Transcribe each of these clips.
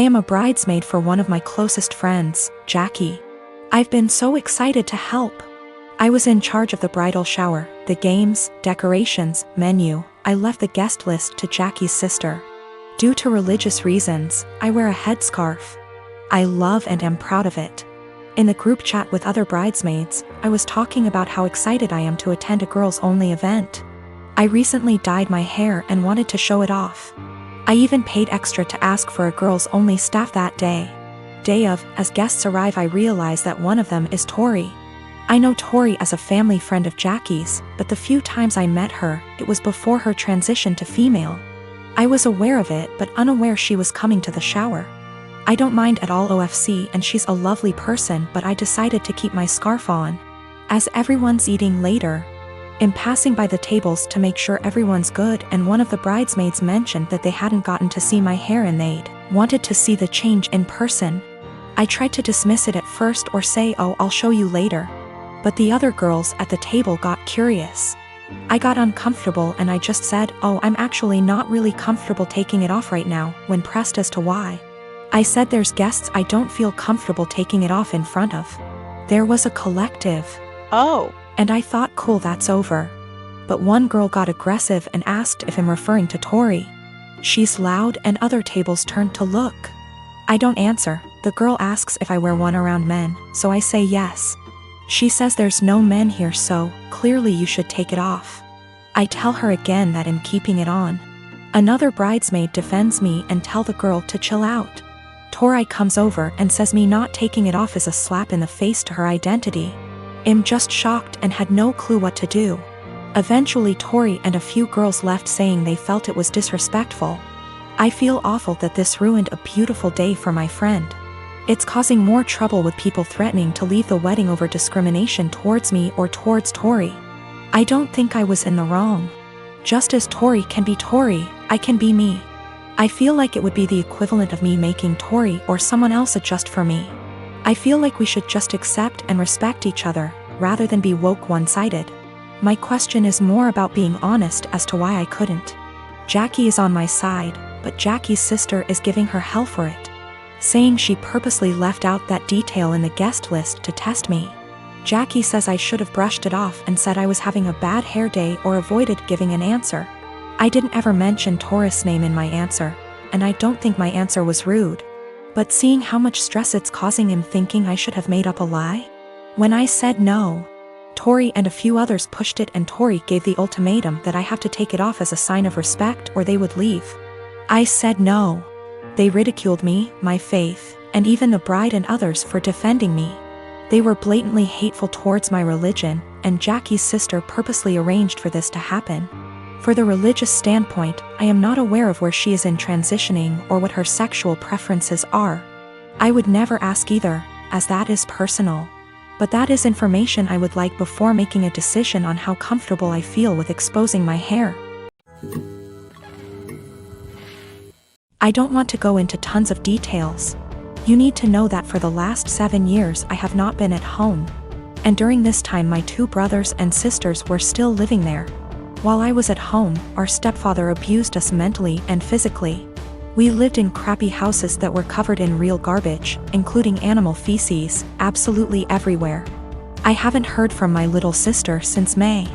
I am a bridesmaid for one of my closest friends, Jackie. I've been so excited to help. I was in charge of the bridal shower, the games, decorations, menu. I left the guest list to Jackie's sister. Due to religious reasons, I wear a headscarf. I love and am proud of it. In the group chat with other bridesmaids, I was talking about how excited I am to attend a girls-only event. I recently dyed my hair and wanted to show it off. I even paid extra to ask for a girls-only staff that day. Day of, as guests arrive, I realize that one of them is Tori. I know Tori as a family friend of Jackie's, but the few times I met her, it was before her transition to female. I was aware of it but unaware she was coming to the shower. I don't mind at all OFC and she's a lovely person, but I decided to keep my scarf on. As everyone's eating later, I'm passing by the tables to make sure everyone's good, and one of the bridesmaids mentioned that they hadn't gotten to see my hair and they'd wanted to see the change in person. I tried to dismiss it at first or say, "Oh, I'll show you later." But the other girls at the table got curious. I got uncomfortable and I just said, "Oh, I'm actually not really comfortable taking it off right now," when pressed as to why. I said there's guests I don't feel comfortable taking it off in front of. There was a collective "Oh." And I thought, cool, that's over. But one girl got aggressive and asked if I'm referring to Tori. She's loud and other tables turned to look. I don't answer. The girl asks if I wear one around men, so I say yes. She says there's no men here, so clearly you should take it off. I tell her again that I'm keeping it on. Another bridesmaid defends me and tell the girl to chill out. Tori comes over and says me not taking it off is a slap in the face to her identity. I'm just shocked and had no clue what to do. Eventually Tori and a few girls left saying they felt it was disrespectful. I feel awful that this ruined a beautiful day for my friend. It's causing more trouble with people threatening to leave the wedding over discrimination towards me or towards Tori. I don't think I was in the wrong. Just as Tori can be Tori, I can be me. I feel like it would be the equivalent of me making Tori or someone else adjust for me. I feel like we should just accept and respect each other, rather than be woke one-sided. My question is more about being honest as to why I couldn't. Jackie is on my side, but Jackie's sister is giving her hell for it, saying she purposely left out that detail in the guest list to test me. Jackie says I should have brushed it off and said I was having a bad hair day or avoided giving an answer. I didn't ever mention Tori's name in my answer, and I don't think my answer was rude. But seeing how much stress it's causing him, thinking I should have made up a lie? When I said no, Tori and a few others pushed it and Tori gave the ultimatum that I have to take it off as a sign of respect or they would leave. I said no. They ridiculed me, my faith, and even the bride and others for defending me. They were blatantly hateful towards my religion, and Jackie's sister purposely arranged for this to happen. For the religious standpoint, I am not aware of where she is in transitioning or what her sexual preferences are. I would never ask either, as that is personal. But that is information I would like before making a decision on how comfortable I feel with exposing my hair. I don't want to go into tons of details. You need to know that for the last 7 years I have not been at home. And during this time my 2 brothers and sisters were still living there. While I was at home, our stepfather abused us mentally and physically. We lived in crappy houses that were covered in real garbage, including animal feces, absolutely everywhere. I haven't heard from my little sister since May.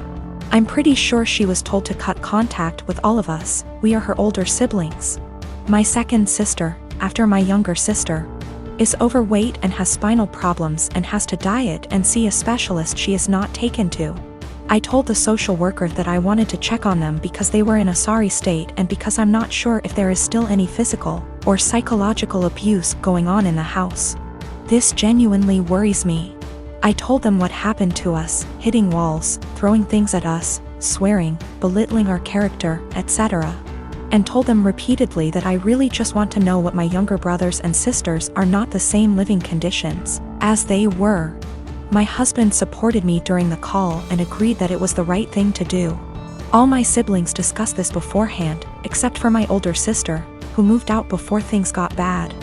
I'm pretty sure she was told to cut contact with all of us. We are her older siblings. My second sister, after my younger sister, is overweight and has spinal problems and has to diet and see a specialist she is not taken to. I told the social worker that I wanted to check on them because they were in a sorry state and because I'm not sure if there is still any physical or psychological abuse going on in the house. This genuinely worries me. I told them what happened to us, hitting walls, throwing things at us, swearing, belittling our character, etc. And told them repeatedly that I really just want to know what my younger brothers and sisters are not the same living conditions as they were. My husband supported me during the call and agreed that it was the right thing to do. All my siblings discussed this beforehand, except for my older sister, who moved out before things got bad,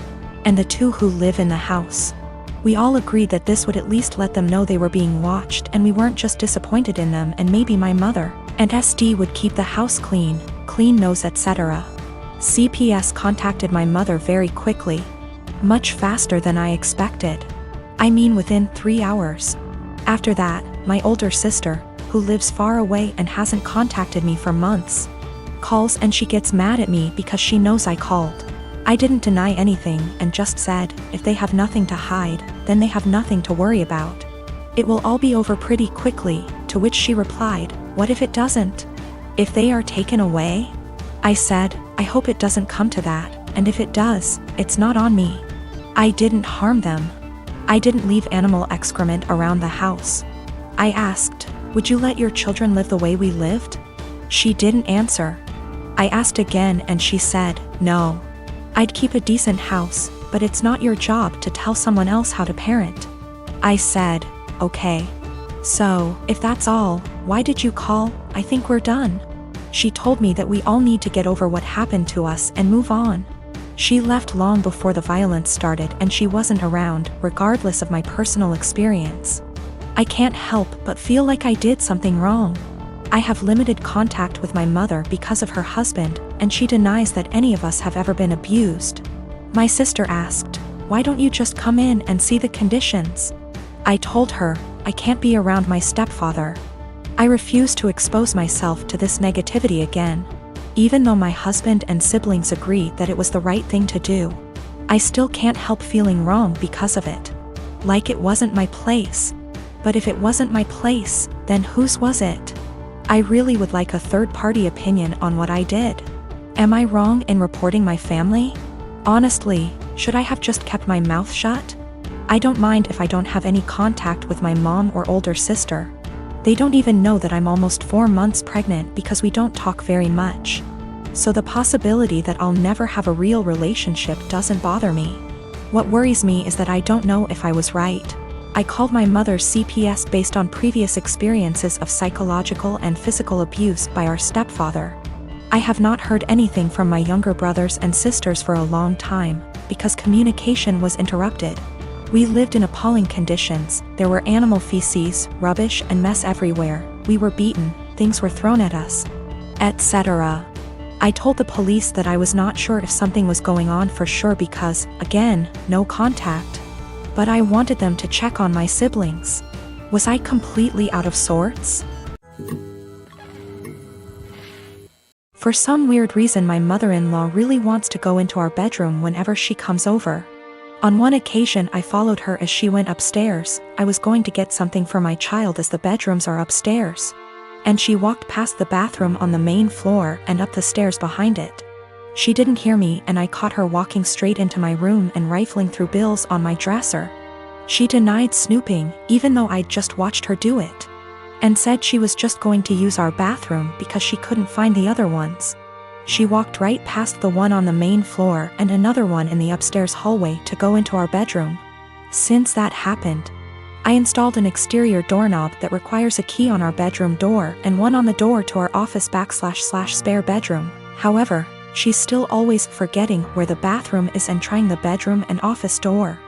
and the 2 who live in the house. We all agreed that this would at least let them know they were being watched and we weren't just disappointed in them, and maybe my mother and SD would keep the house clean, clean nose, etc. CPS contacted my mother very quickly. Much faster than I expected. I mean within 3 hours. After that, my older sister, who lives far away and hasn't contacted me for months, calls and she gets mad at me because she knows I called. I didn't deny anything and just said, if they have nothing to hide, then they have nothing to worry about. It will all be over pretty quickly, to which she replied, what if it doesn't? If they are taken away? I said, I hope it doesn't come to that, and if it does, it's not on me. I didn't harm them. I didn't leave animal excrement around the house. I asked, would you let your children live the way we lived? She didn't answer. I asked again and she said, no. I'd keep a decent house, but it's not your job to tell someone else how to parent. I said, okay. So, if that's all, why did you call? I think we're done. She told me that we all need to get over what happened to us and move on. She left long before the violence started and she wasn't around, regardless of my personal experience. I can't help but feel like I did something wrong. I have limited contact with my mother because of her husband, and she denies that any of us have ever been abused. My sister asked, why don't you just come in and see the conditions? I told her, I can't be around my stepfather. I refuse to expose myself to this negativity again. Even though my husband and siblings agree that it was the right thing to do, I still can't help feeling wrong because of it. Like it wasn't my place. But if it wasn't my place, then whose was it? I really would like a third-party opinion on what I did. Am I wrong in reporting my family? Honestly, should I have just kept my mouth shut? I don't mind if I don't have any contact with my mom or older sister. They don't even know that I'm almost 4 months pregnant because we don't talk very much. So the possibility that I'll never have a real relationship doesn't bother me. What worries me is that I don't know if I was right. I called my mother's CPS based on previous experiences of psychological and physical abuse by our stepfather. I have not heard anything from my younger brothers and sisters for a long time, because communication was interrupted. We lived in appalling conditions, there were animal feces, rubbish and mess everywhere, we were beaten, things were thrown at us, etc. I told the police that I was not sure if something was going on for sure because, again, no contact. But I wanted them to check on my siblings. Was I completely out of sorts? For some weird reason my mother-in-law really wants to go into our bedroom whenever she comes over. On one occasion I followed her as she went upstairs. I was going to get something for my child as the bedrooms are upstairs. And she walked past the bathroom on the main floor and up the stairs behind it. She didn't hear me and I caught her walking straight into my room and rifling through bills on my dresser. She denied snooping, even though I'd just watched her do it. And said she was just going to use our bathroom because she couldn't find the other ones. She walked right past the one on the main floor and another one in the upstairs hallway to go into our bedroom. Since that happened, I installed an exterior doorknob that requires a key on our bedroom door and one on the door to our office / spare bedroom. However, she's still always forgetting where the bathroom is and trying the bedroom and office door.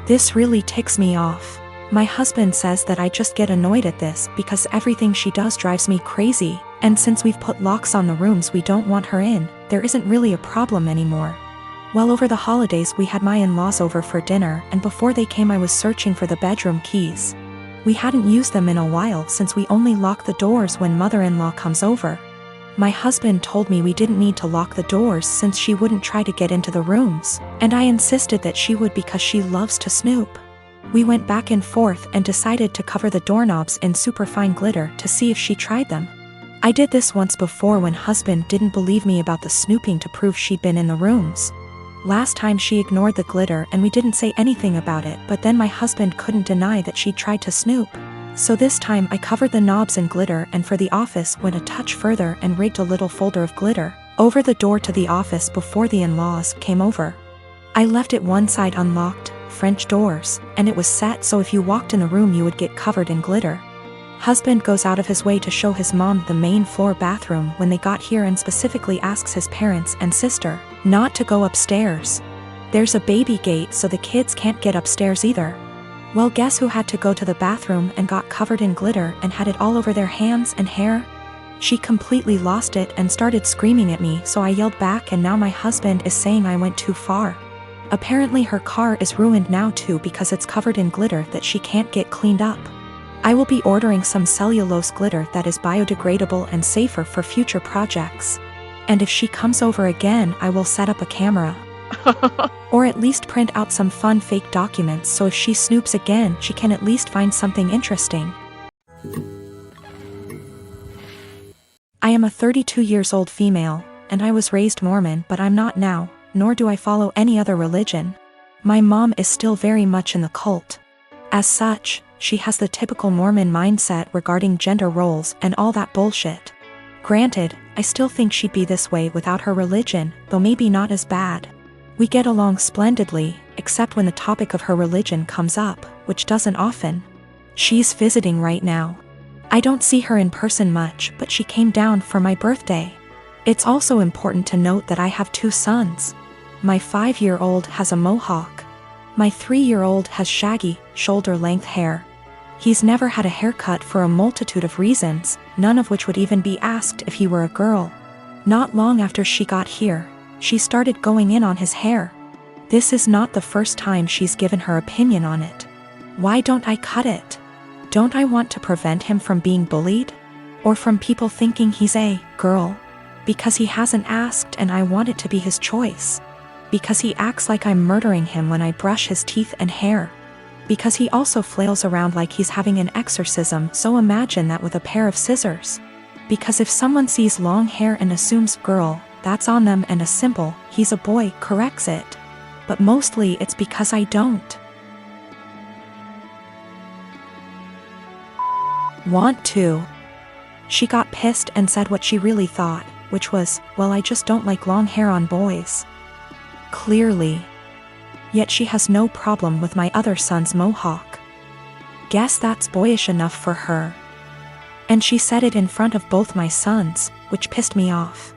This really ticks me off. My husband says that I just get annoyed at this because everything she does drives me crazy, and since we've put locks on the rooms we don't want her in, there isn't really a problem anymore. Well, over the holidays we had my in-laws over for dinner, and before they came I was searching for the bedroom keys. We hadn't used them in a while since we only lock the doors when mother-in-law comes over. My husband told me we didn't need to lock the doors since she wouldn't try to get into the rooms, and I insisted that she would because she loves to snoop. We went back and forth and decided to cover the doorknobs in superfine glitter to see if she tried them. I did this once before when husband didn't believe me about the snooping to prove she'd been in the rooms. Last time she ignored the glitter and we didn't say anything about it, but then my husband couldn't deny that she'd tried to snoop. So this time I covered the knobs in glitter and for the office went a touch further and rigged a little folder of glitter over the door to the office before the in-laws came over. I left it one side unlocked, French doors, and it was set so if you walked in the room you would get covered in glitter. Husband goes out of his way to show his mom the main floor bathroom when they got here and specifically asks his parents and sister not to go upstairs. There's a baby gate so the kids can't get upstairs either. Well, guess who had to go to the bathroom and got covered in glitter and had it all over their hands and hair? She completely lost it and started screaming at me, so I yelled back, and now my husband is saying I went too far. Apparently her car is ruined now too because it's covered in glitter that she can't get cleaned up. I will be ordering some cellulose glitter that is biodegradable and safer for future projects. And if she comes over again, I will set up a camera. Or at least print out some fun fake documents so if she snoops again, she can at least find something interesting. I am a 32 years old female, and I was raised Mormon, but I'm not now, nor do I follow any other religion. My mom is still very much in the cult. As such, she has the typical Mormon mindset regarding gender roles and all that bullshit. Granted, I still think she'd be this way without her religion, though maybe not as bad. We get along splendidly, except when the topic of her religion comes up, which doesn't often. She's visiting right now. I don't see her in person much, but she came down for my birthday. It's also important to note that I have 2 sons. My 5-year-old has a mohawk. My 3-year-old has shaggy, shoulder-length hair. He's never had a haircut for a multitude of reasons, none of which would even be asked if he were a girl. Not long after she got here, she started going in on his hair. This is not the first time she's given her opinion on it. Why don't I cut it? Don't I want to prevent him from being bullied? Or from people thinking he's a girl? Because he hasn't asked and I want it to be his choice. Because he acts like I'm murdering him when I brush his teeth and hair. Because he also flails around like he's having an exorcism, so imagine that with a pair of scissors. Because if someone sees long hair and assumes girl, that's on them, and a simple, he's a boy, corrects it. But mostly it's because I don't want to. She got pissed and said what she really thought, which was, well, I just don't like long hair on boys. Clearly. Yet she has no problem with my other son's mohawk. Guess that's boyish enough for her. And she said it in front of both my sons, which pissed me off.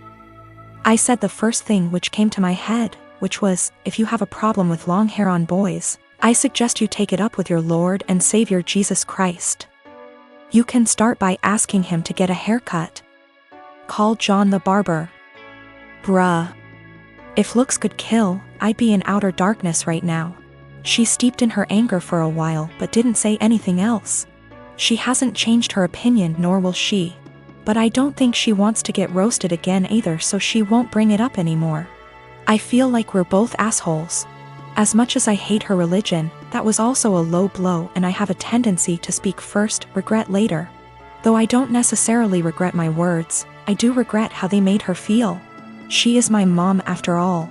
I said the first thing which came to my head, which was, if you have a problem with long hair on boys, I suggest you take it up with your Lord and Savior Jesus Christ. You can start by asking him to get a haircut. Call John the barber. Bruh. If looks could kill, I'd be in outer darkness right now. She steeped in her anger for a while but didn't say anything else. She hasn't changed her opinion, nor will she. But I don't think she wants to get roasted again either, so she won't bring it up anymore. I feel like we're both assholes. As much as I hate her religion, that was also a low blow, and I have a tendency to speak first, regret later. Though I don't necessarily regret my words, I do regret how they made her feel. She is my mom after all.